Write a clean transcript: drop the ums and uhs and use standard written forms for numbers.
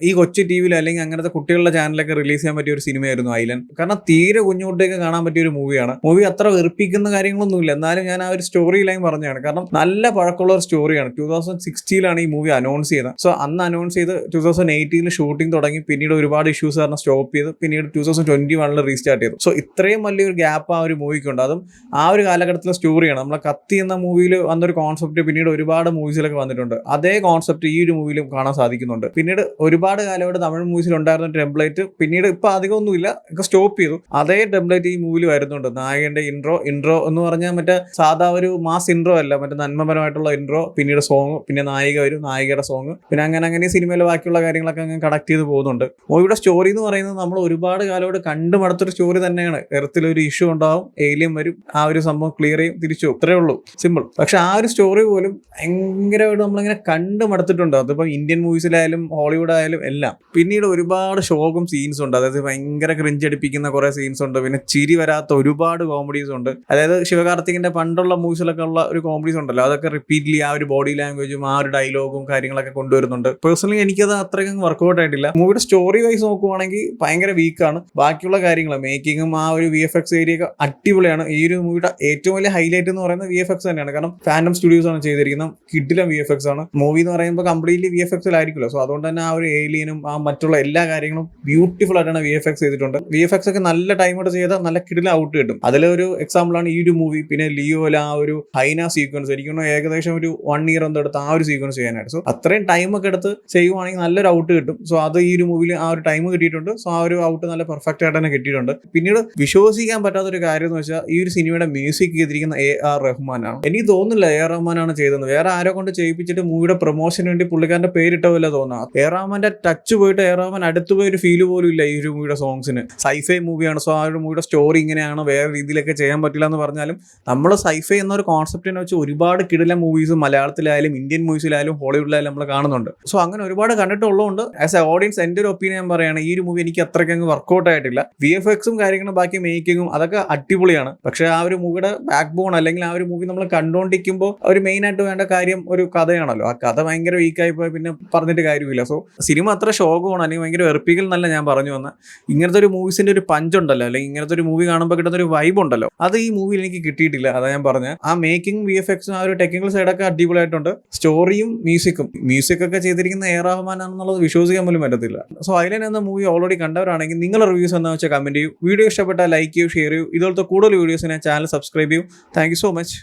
ഈ കൊച്ചു ടി വിയിൽ അല്ലെങ്കിൽ അങ്ങനത്തെ കുട്ടികളുടെ ചാനലൊക്കെ റിലീസ് ചെയ്യാൻ പറ്റിയ ഒരു സിനിമയായിരുന്നു ഐലൻഡ്. കാരണം തീരെ കുഞ്ഞുകുട്ടിയൊക്കെ കാണാൻ പറ്റിയ ഒരു മൂവിയാണ്. മൂവി അത്ര വെറുപ്പിക്കുന്ന കാര്യങ്ങളൊന്നുമില്ല, എന്നാലും ഞാൻ ആ ഒരു സ്റ്റോറി ലൈൻ പറഞ്ഞതാണ്. കാരണം നല്ല പഴക്കമുള്ള ഒരു സ്റ്റോറിയാണ്. 2016 ഈ മൂവി അനൗൺസ് ചെയ്തത്. സോ അന്ന് അനൗൺസ് ചെയ്ത് 2018 ഷൂട്ടിംഗ് തുടങ്ങി, പിന്നീട് ഒരുപാട് ഇഷ്യൂസ് കാരണം സ്റ്റോപ്പ് ചെയ്ത്, പിന്നീട് 2021 റീസ്റ്റാർട്ട് ചെയ്തു. സോ ഇത്രയും വലിയൊരു ഗ്യാപ്പ് ആ ഒരു മൂവിക്കുണ്ട്. അതും ആ ഒരു കാലഘട്ടത്തിലെ സ്റ്റോറിയാണ്. നമ്മളെ കത്തി എന്ന മൂവിയിൽ വന്നൊരു കോൺസെപ്റ്റ് പിന്നീട് ഒരുപാട് മൂവീസിലൊക്കെ വന്നിട്ടുണ്ട്. അതേ കോൺസെപ്റ്റ് ഈ ഒരു മൂവിയിലും കാണാൻ സാധിക്കുന്നുണ്ട്. പിന്നീട് ഒരുപാട് കാലമായിട്ട് തമിഴ് മൂവീസിൽ ഉണ്ടായിരുന്ന ടെംപ്ലേറ്റ് പിന്നീട് ഇപ്പൊ അധികമൊന്നുമില്ല, ഒക്കെ സ്റ്റോപ്പ് ചെയ്തു. അതേ ടെംപ്ലേറ്റ് ഈ മൂവിൽ വരുന്നുണ്ട്. നായകന്റെ ഇൻട്രോ എന്ന് പറഞ്ഞാൽ മറ്റേ സാധാ ഒരു മാസ് ഇൻട്രോ അല്ല, മറ്റേ നന്മപരമായിട്ടുള്ള ഇൻട്രോ, പിന്നീട് സോങ്, പിന്നെ നായിക വരും, നായികയുടെ സോങ്, പിന്നെ അങ്ങനെ സിനിമയിലെ ബാക്കിയുള്ള കാര്യങ്ങളൊക്കെ അങ്ങ് കണക്ട് ചെയ്ത് പോകുന്നുണ്ട്. മൂവിയുടെ സ്റ്റോറി എന്ന് പറയുന്നത് നമ്മൾ ഒരുപാട് കാലമായിട്ട് കണ്ടു മടുത്തൊരു സ്റ്റോറി തന്നെയാണ്. എർത്തിലൊരു ഇഷ്യൂ ഉണ്ടാവും, ഏലിയൻ വരും, ആ ഒരു സംഭവം ക്ലിയർ ചെയ്യും, തിരിച്ചു, ഇത്രേ ഉള്ളൂ, സിമ്പിൾ. പക്ഷെ ആ ഒരു സ്റ്റോറി പോലും ഭയങ്കരമായിട്ട് നമ്മളിങ്ങനെ കണ്ടു മടുത്തിട്ടുണ്ട്. അതിപ്പോൾ ഇന്ത്യൻ മൂവീസിലായാലും ഹോളിവുഡ് ആയാലും എല്ലാം. പിന്നീട് ഒരുപാട് ഷോക്കും സീൻസ് ഉണ്ട്. അതായത് ഭയങ്കര ക്രിഞ്ച് അടിപ്പിക്കുന്ന കുറെ സീൻസ് ഉണ്ട്. പിന്നെ ചിരി വരാത്ത ഒരുപാട് കോമഡീസ് ഉണ്ട്. അതായത് ശിവകാർത്തികിന്റെ പണ്ടുള്ള മൂവീസിലൊക്കെ ഉള്ള ഒരു കോമഡീസ് ഉണ്ടല്ലോ, അതൊക്കെ റിപ്പീറ്റ്ലി ആ ഒരു ബോഡി ലാംഗ്വേജും ആ ഒരു ഡയലോഗും കാര്യങ്ങളൊക്കെ കൊണ്ടുവരുന്നുണ്ട്. പേഴ്സണലി എനിക്കത് അത്രയ്ക്കും വർക്ക്ഔട്ട് ആയിട്ടില്ല. മൂവിയുടെ സ്റ്റോറി വൈസ് നോക്കുവാണെങ്കിൽ ഭയങ്കര വീക്കാണ്. ബാക്കിയുള്ള കാര്യങ്ങൾ മേക്കിങ്ങും ആ ഒരു VFX ഏരിയ ഒക്കെ അടിപൊളിയാണ്. ഈ ഒരു മൂവിയുടെ ഏറ്റവും വലിയ ഹൈലൈറ്റ് എന്ന് പറയുന്നത് VFX തന്നെയാണ്. കാരണം ഫാൻഡം സ്റ്റുഡിയോസ് ആണ് ചെയ്തിരിക്കുന്നത്. കിഡിലും VFX ആണ്. മൂവി എന്ന് പറയുമ്പോൾ കംപ്ലീറ്റ്ലി VFX-ലായിരിക്കുമല്ലോ. സോ അതുകൊണ്ട് തന്നെ ആ ഒരു ഏലിയനും ആ മറ്റുള്ള എല്ലാ കാര്യങ്ങളും ബ്യൂട്ടിഫുൾ ആയിട്ടാണ് VFX ചെയ്തിട്ടുണ്ട്. VFX ഒക്കെ നല്ല ടൈം കൊണ്ട് ചെയ്താൽ നല്ല കിടിലം ഔട്ട് കിട്ടും. അതിലൊരു എക്സാമ്പിളാണ് ഈ ഒരു മൂവി. പിന്നെ ലിയോയിലെ ആ ഒരു ഹൈന സീക്വൻസ് എനിക്ക് ഏകദേശം ഒരു 1 ഇയർ എന്തോ എടുത്ത് ആ ഒരു സീക്വൻസ് ചെയ്യാനായിട്ട്. സോ അത്രയും ടൈമൊക്കെ എടുത്ത് ചെയ്യുവാണെങ്കിൽ നല്ലൊരു ഔട്ട് കിട്ടും. സോ അത് ഈ ഒരു മൂവിയിൽ ആ ഒരു ടൈം കിട്ടിയിട്ടുണ്ട്. സോ ആ ഒരു ഔട്ട് നല്ല പെർഫെക്റ്റ് ആയിട്ട് തന്നെ കിട്ടിയിട്ടുണ്ട്. പിന്നീട് വിശ്വസിക്കാൻ പറ്റാത്തൊരു കാര്യം എന്ന് വെച്ചാൽ ഈ ഒരു സിനിമയുടെ മ്യൂസിക് ചെയ്തിരിക്കുന്ന AR റഹ്മാനാണ്. എനിക്ക് തോന്നുന്നില്ല AR റഹ്മാനാണ് ചെയ്തത്. വേറെ ആരോ കൊണ്ട് ചെയ്യിപ്പിച്ചിട്ട് മൂവിയുടെ പ്രൊമോഷന് വേണ്ടി പുള്ളിക്കാരന്റെ പേരിട്ടതല്ല തോന്നുന്നത്. AR റഹ്മാന്റെ ടച്ച് പോയിട്ട് AR റഹ്മാൻ അടുത്ത് പോയ ഒരു ഫീല് പോലും ഇല്ല ഈ ഒരു മൂവിയുടെ സോങ്സിന്. സൈഫൈ മൂവിയാണ്. സോ ആ ഒരു മൂവിയുടെ സ്റ്റോറി ഇങ്ങനെയാണ്, വേറെ രീതിയിലൊക്കെ ചെയ്യാൻ പറ്റില്ല എന്ന് പറഞ്ഞാലും നമ്മൾ സൈഫൈ എന്നൊരു കോൺസെപ്റ്റിനെ വെച്ച് ഒരുപാട് കിടില മൂവീസ് മലയാളത്തിലായാലും ഇന്ത്യൻ മൂവീസിലായാലും ഹോളിവുഡിലായാലും നമ്മൾ കാണുന്നുണ്ട്. സോ അങ്ങനെ ഒരുപാട് കണ്ടിട്ടുള്ളതുകൊണ്ട് ആസ് എ ഓഡിയൻസ് എൻ്റെ ഒരു ഒപ്പീനിയൻ പറയുകയാണ്, ഈ ഒരു മൂവി എനിക്ക് അത്രയ്ക്ക് അങ്ങ് വർക്കൗട്ട് ആയിട്ടില്ല. VFX-ഉം കാര്യങ്ങളും ബാക്കി മേക്കിങ്ങും അതൊക്കെ അടിപൊളിയാണ്. പക്ഷേ ആ ഒരു മൂവിയുടെ ബാക്ക് ബോൺ അല്ലെങ്കിൽ ആ ഒരു മൂവി നമ്മൾ കണ്ടുകൊണ്ടിരിക്കുമ്പോൾ ഒരു മെയിൻ ആയിട്ട് വേണ്ട കാര്യം ഒരു കഥയാണല്ലോ. ആ കഥ ഭയങ്കര വീക്കായി പോയി പിന്നെ പറഞ്ഞിട്ട് കാര്യമില്ല. സോ സിനിമ അത്ര ഷോകമാണ് അല്ലെങ്കിൽ ഭയങ്കര വെറുപ്പിക്കൽ എന്നല്ല ഞാൻ പറഞ്ഞു വന്നത്. ഇങ്ങനത്തെ ഒരു മൂവീസിന്റെ ഒരു പഞ്ച് ഉണ്ടല്ലോ, അല്ലെങ്കിൽ ഇങ്ങനത്തെ ഒരു മൂവി കാണുമ്പോൾ കിട്ടുന്ന ഒരു വൈബ് ഉണ്ടല്ലോ, അത് ഈ മൂവിയിൽ എനിക്ക് കിട്ടിയിട്ടില്ല. അതാ ഞാൻ പറഞ്ഞത്. ആ മേക്കിംഗ് VFX-ഉം ആ ഒരു ടെക്നിക്കൽ സൈഡൊക്കെ അടിപൊളിയായിട്ടുണ്ട്. സ്റ്റോറിയും മ്യൂസിക്കൊക്കെ ചെയ്തിരിക്കുന്ന AR റഹ്മാൻ ആണെന്നുള്ളത് വിശ്വസിക്കാൻ പോലും പറ്റത്തില്ല. സോ ഐലൻഡ് എന്ന മൂവി ഓൾറെഡി കണ്ടവരാണെങ്കിൽ നിങ്ങളുടെ റിവ്യൂസ് എന്താ വെച്ചാൽ കമന്റ് ചെയ്യൂ. വീഡിയോ ഇഷ്ടപ്പെട്ടാൽ ലൈക്ക് ചെയ്യൂ, ഷെയർ ചെയ്യൂ. ഇതുപോലത്തെ കൂടുതൽ വീഡിയോസിനെ ചാനൽ സബ്സ്ക്രൈബ് ചെയ്യൂ. Thank you so much.